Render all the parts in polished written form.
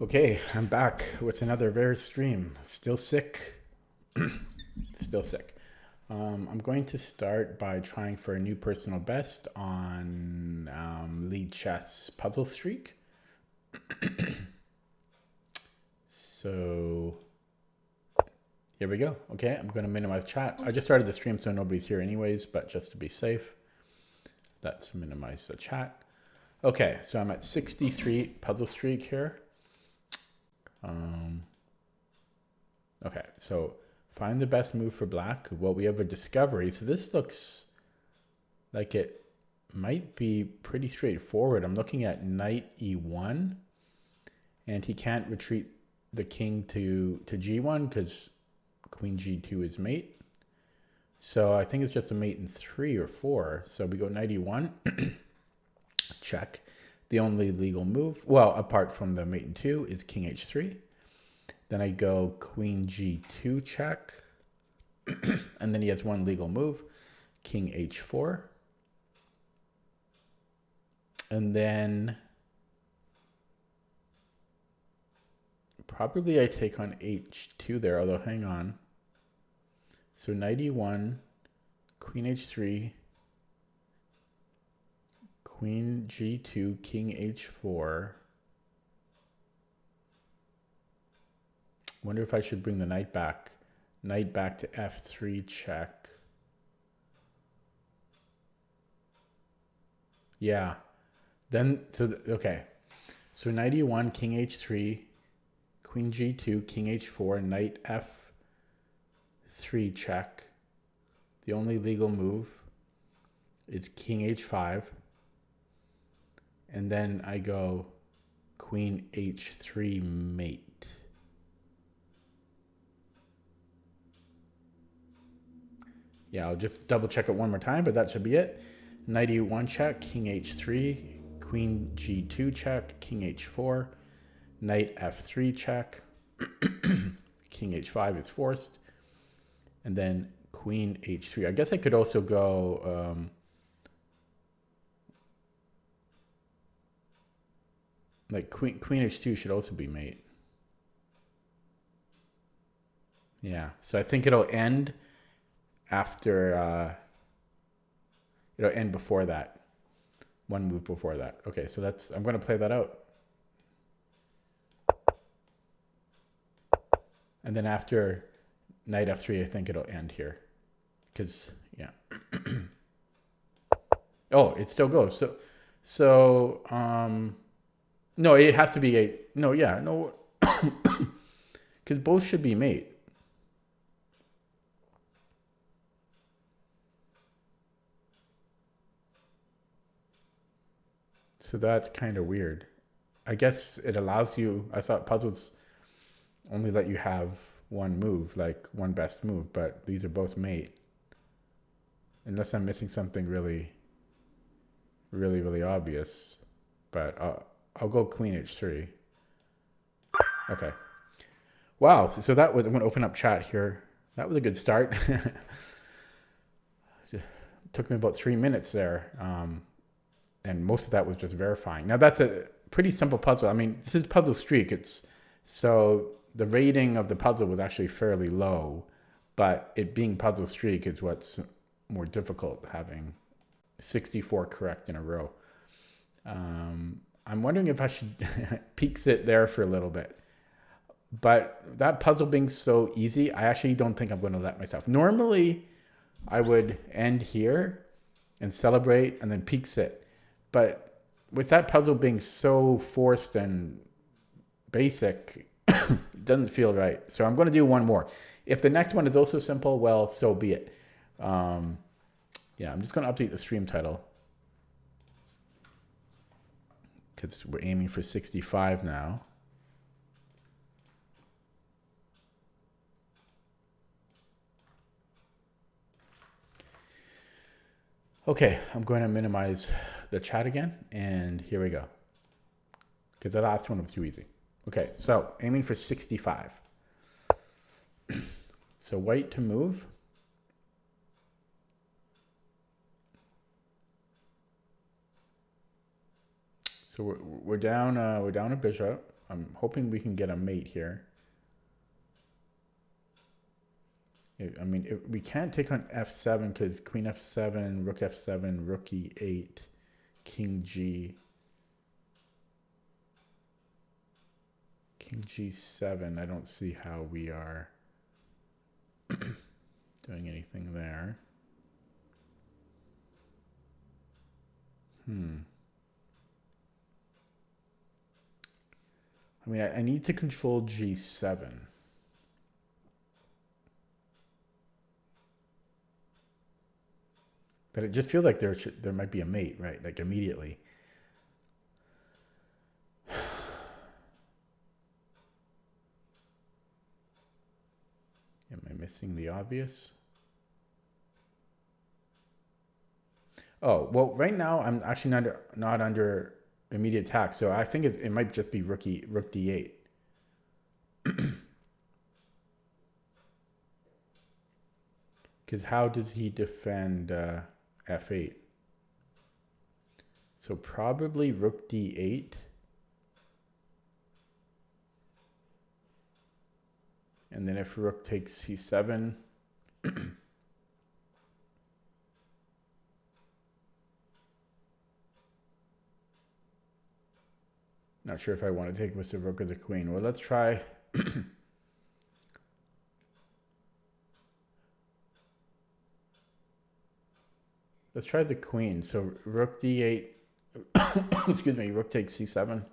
Okay, I'm back with another rare stream. Still sick. Still sick. I'm going to start by trying for a new personal best on Lichess Puzzle Streak. So here we go. Okay, I'm going to minimize chat. I just started the stream so nobody's here anyways, but just to be safe, let's minimize the chat. Okay, so I'm at 63 Puzzle Streak here. Okay, so find the best move for black. Well, we have a discovery. So this looks like it might be pretty straightforward. I'm looking at knight e1, and he can't retreat the king to g1 because queen g2 is mate. So I think it's just a mate in 3 or 4. So we go knight e1, check. The only legal move, well, apart from the mate in 2, is king h3. Then I go queen g2 check. And then he has one legal move, king h4. And then probably I take on h2 there, although hang on. So knight e1, queen h3, queen g2, king h4. Wonder if I should bring the knight back. Knight back to f3 check. Yeah. Then, okay. So knight e1, king h3, queen g2, king h4, knight f3 check. The only legal move is king h5. And then I go queen h3 mate. Yeah, I'll just double check it one more time, but that should be it. Knight e1 check, king h3, queen g2 check, king h4, knight f3 check, king h5 is forced, and then queen h3. I guess I could also go like queen h2 should also be mate. Yeah, so I think it'll end after it'll end before that, one move before that. Okay, so that's, I'm going to play that out. And then after knight f3, I think it'll end here, because yeah. Oh, it still goes. So no, it has to be a, no, yeah, no, because both should be mate. So that's kind of weird. I guess it allows you, I thought puzzles only let you have one move, like one best move, but these are both mate. Unless I'm missing something really, really, really obvious. But I'll go queen h3. Okay. Wow, so that was, I'm going to open up chat here. That was a good start. It took me about 3 minutes there. And most of that was just verifying. Now that's a pretty simple puzzle. I mean, this is Puzzle Streak. So the rating of the puzzle was actually fairly low, but it being Puzzle Streak is what's more difficult, having 64 correct in a row. I'm wondering if I should peek sit there for a little bit. But that puzzle being so easy, I actually don't think I'm going to let myself. Normally, I would end here and celebrate and then peek sit. But with that puzzle being so forced and basic, it doesn't feel right. So I'm going to do one more. If the next one is also simple, well, so be it. Yeah, I'm just going to update the stream title, because we're aiming for 65 now. Okay, I'm going to minimize the chat again, and here we go. Because the last one was too easy. Okay, so aiming for 65. So white to move. So we're down a bishop. I'm hoping we can get a mate here. I mean, we can't take on f7 because queen f7, rook f7, rook e8, king g, king g7. I don't see how we are doing anything there. I mean, I need to control g7. But it just feels like there might be a mate, right? Like immediately. Am I missing the obvious? Oh, well, right now I'm actually not under immediate attack, so I think it might just be rook d8. Because how does he defend f8? So probably rook d8. And then if rook takes c7, not sure if I want to take with the rook or the queen. Well, let's try. Let's try the queen. So rook d8. Excuse me. Rook takes c7.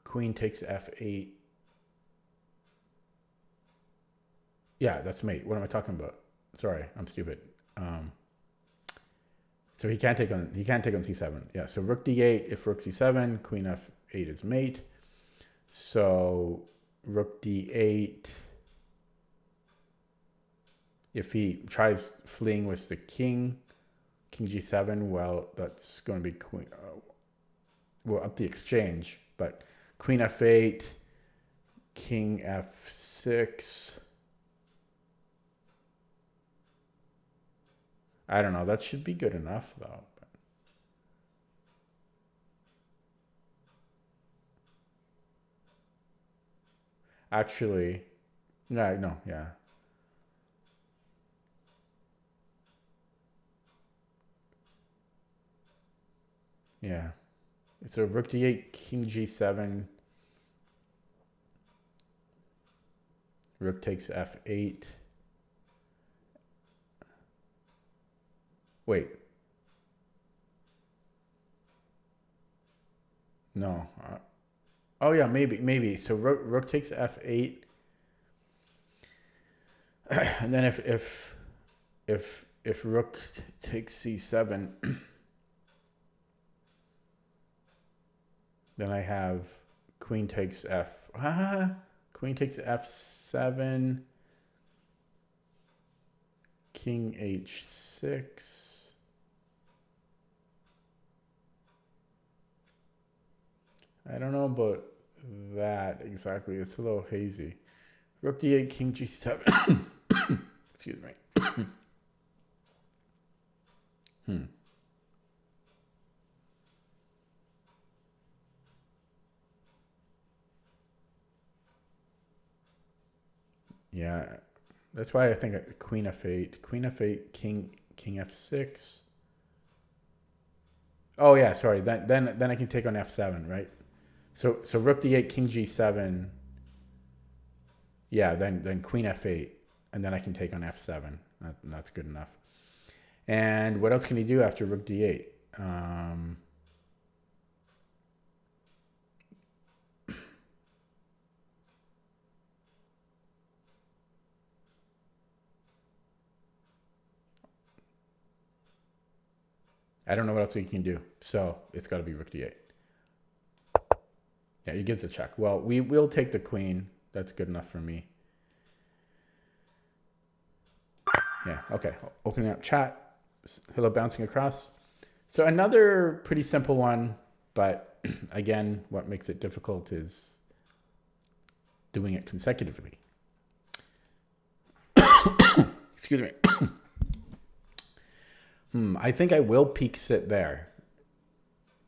Queen takes f8. Yeah, that's mate. What am I talking about? Sorry, I'm stupid. So he can't take on c7. Yeah, so rook d8, if rook c7, queen f8 is mate. So rook d8, if he tries fleeing with the king g7, well, that's going to be queen. Well, up the exchange, but queen f8, king f6. I don't know. That should be good enough, though. Actually, no, yeah. Yeah. So rook d8, king g7. Rook takes f8. Wait. No. Oh yeah, maybe. So rook takes f8, and then if rook takes c7, then I have queen takes queen takes f7, king h6. I don't know about that exactly. It's a little hazy. Rook d8, king g7. Excuse me. Yeah, that's why I think queen f8, king f6. Oh yeah, sorry. Then I can take on f7, right? So rook d8, king g7. Yeah, then queen f8, and then I can take on f7. That's good enough. And what else can he do after rook d8? I don't know what else he can do. So it's got to be rook d8. Yeah, he gives a check. Well, we will take the queen. That's good enough for me. Yeah, okay. Opening up chat. Hello, bouncing across. So another pretty simple one, but again, what makes it difficult is doing it consecutively. Excuse me. I think I will peek sit there.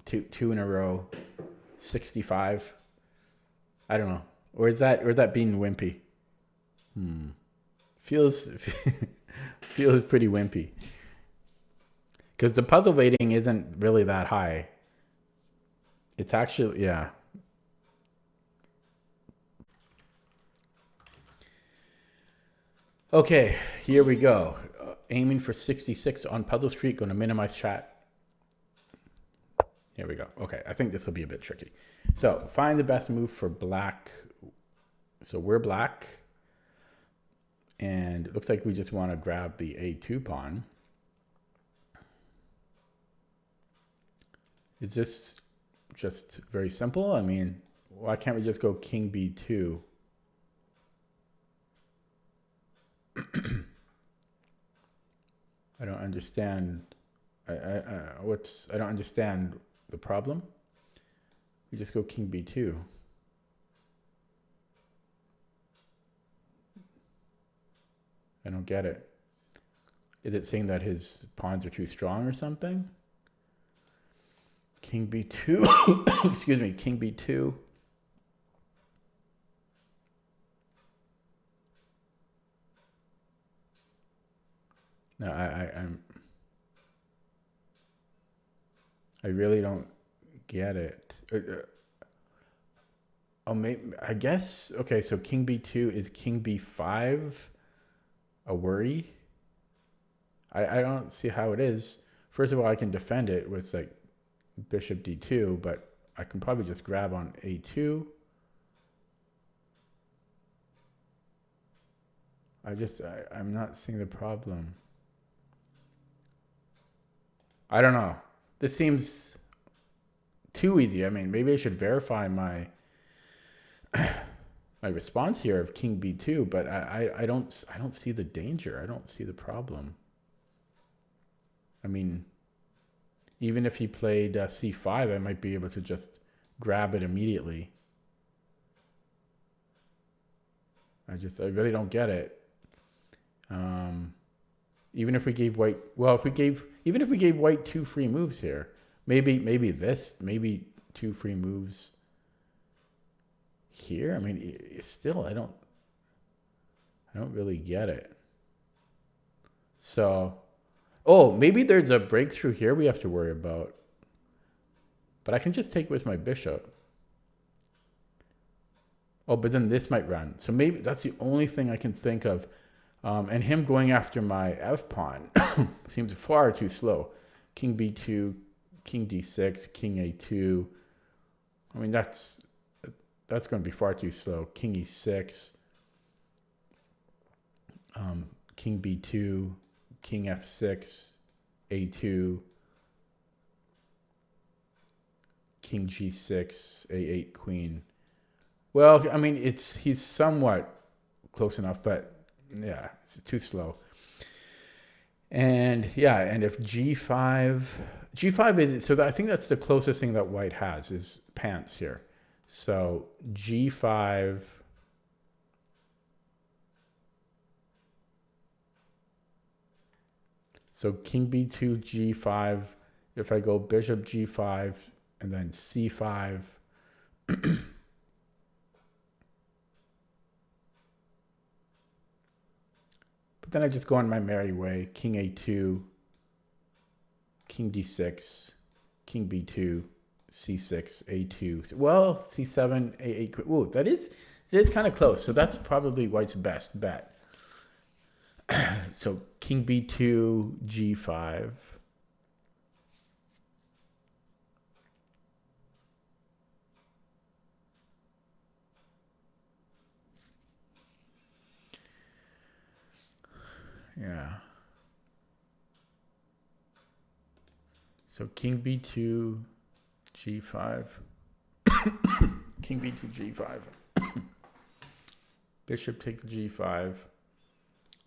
two in a row, 65. I don't know. Or is that being wimpy? Feels feels pretty wimpy. Because the puzzle rating isn't really that high. It's actually, yeah. Okay, here we go. Aiming for 66 on Puzzle Streak. Going to minimize chat. Here we go. Okay, I think this will be a bit tricky. So find the best move for black. So we're black. And it looks like we just want to grab the A2 pawn. Is this just very simple? I mean, why can't we just go king B2? I don't understand. I don't understand the problem. We just go king B2. I don't get it. Is it saying that his pawns are too strong or something? King B2. Excuse me, king B2. No, I really don't get it. Oh, maybe, I guess, okay, so king B2 is king B5 a worry? I don't see how it is. First of all, I can defend it with like bishop D2, but I can probably just grab on A2. I'm not seeing the problem. I don't know. This seems too easy. I mean, maybe I should verify my my response here of king B2, but I don't see the danger. I don't see the problem. I mean, even if he played C5, I might be able to just grab it immediately. I really don't get it. Even if we gave white, well, even if we gave white 2 free moves here, maybe maybe 2 free moves here. I mean, still, I don't really get it. So, oh, maybe there's a breakthrough here we have to worry about. But I can just take with my bishop. Oh, but then this might run. So maybe that's the only thing I can think of. And him going after my F pawn seems far too slow. King B2, King D6, King A2. I mean, that's going to be far too slow. King E6, King B2, King F6, A2, King G6, A8, Queen. Well, I mean, he's somewhat close enough, but yeah, it's too slow. And yeah, and if G5 is, so I think that's the closest thing that white has is pants here. So G5, so King B2, G5, if I go bishop G5 and then C5, then I just go on my merry way. King A2, King D6, King B2, C6, A2. Well, C7, A8. Ooh, it is kind of close. So that's probably white's best bet. So King B2, G5. Yeah. So King B2, G5. King B2, G5. Bishop takes G5.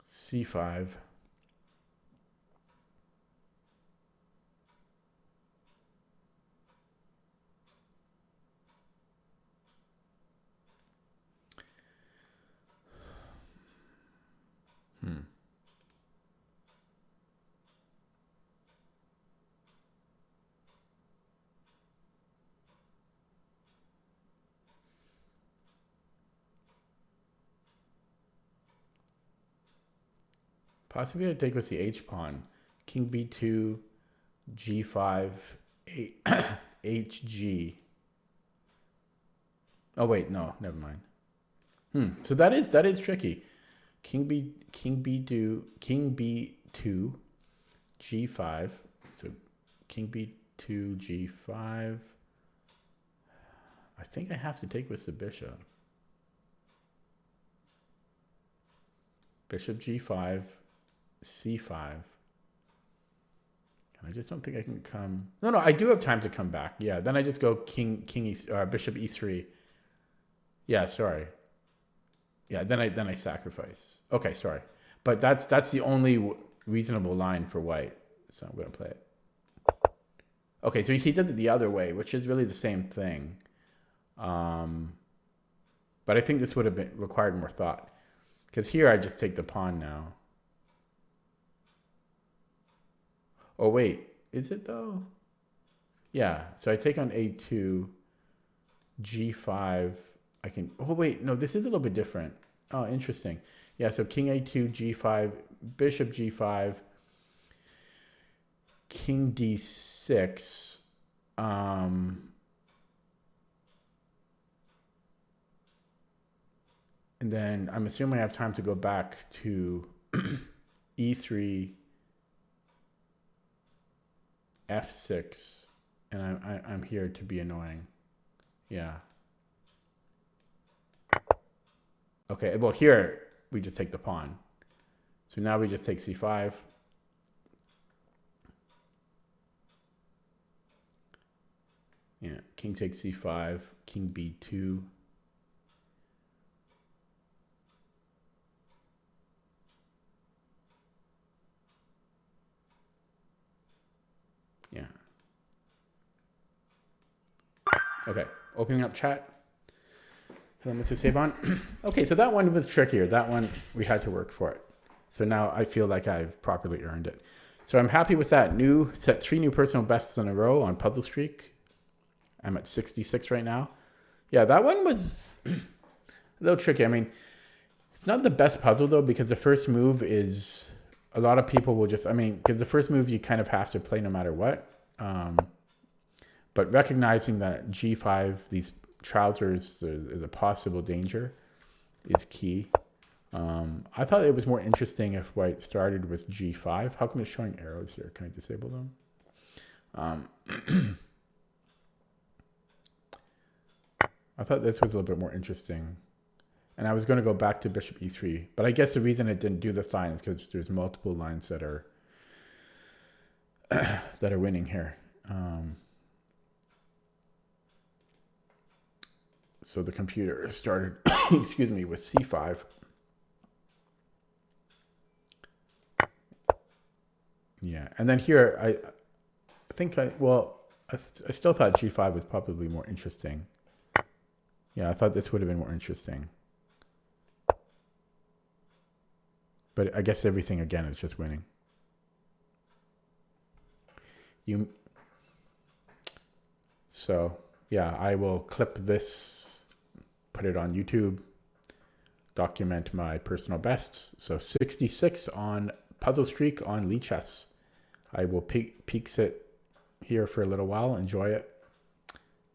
C5. Possibly I'd take with the H pawn. King b2, g5, hg. Oh wait, no, never mind. So that is tricky. King b2, g5. So king b2, g5. I think I have to take with the bishop. Bishop g5, c5. I just don't think I can come. No, I do have time to come back. Yeah, then I just go bishop e3. Yeah, sorry. Yeah, then I sacrifice. Okay, sorry, but that's the only reasonable line for white. So I'm gonna play it. Okay, so he did it the other way, which is really the same thing. But I think this would have required more thought, because here I just take the pawn now. Oh wait, is it though? Yeah, so I take on a2, g5. I can, oh wait, no, this is a little bit different. Oh, interesting. Yeah, so king a2, g5, bishop g5, king d6. And then I'm assuming I have time to go back to e3, f6, and I'm here to be annoying. Yeah. Okay, well here we just take the pawn. So now we just take c5. Yeah, king takes c5, king b2. Yeah. Okay, opening up chat. Hello, Mr. Sabon. Okay, so that one was trickier. That one, we had to work for it. So now I feel like I've properly earned it. So I'm happy with that. Set 3 new personal bests in a row on Puzzle Streak. I'm at 66 right now. Yeah, that one was a little tricky. I mean, it's not the best puzzle though, because the first move is, a lot of people will just, because the first move you kind of have to play no matter what. But recognizing that g5, these trousers is a possible danger, is key. I thought it was more interesting if white started with g5. How come it's showing arrows here? Can I disable them? I thought this was a little bit more interesting. And I was going to go back to bishop e3. But I guess the reason it didn't do this line is because there's multiple lines that are that are winning here. So the computer started, excuse me, with c5. Yeah, and then here I still thought g5 was probably more interesting. Yeah, I thought this would have been more interesting. But I guess everything again is just winning. So yeah, I will clip this, put it on YouTube, document my personal bests. So 66 on Puzzle Streak on Lichess. I will peek it here for a little while, enjoy it.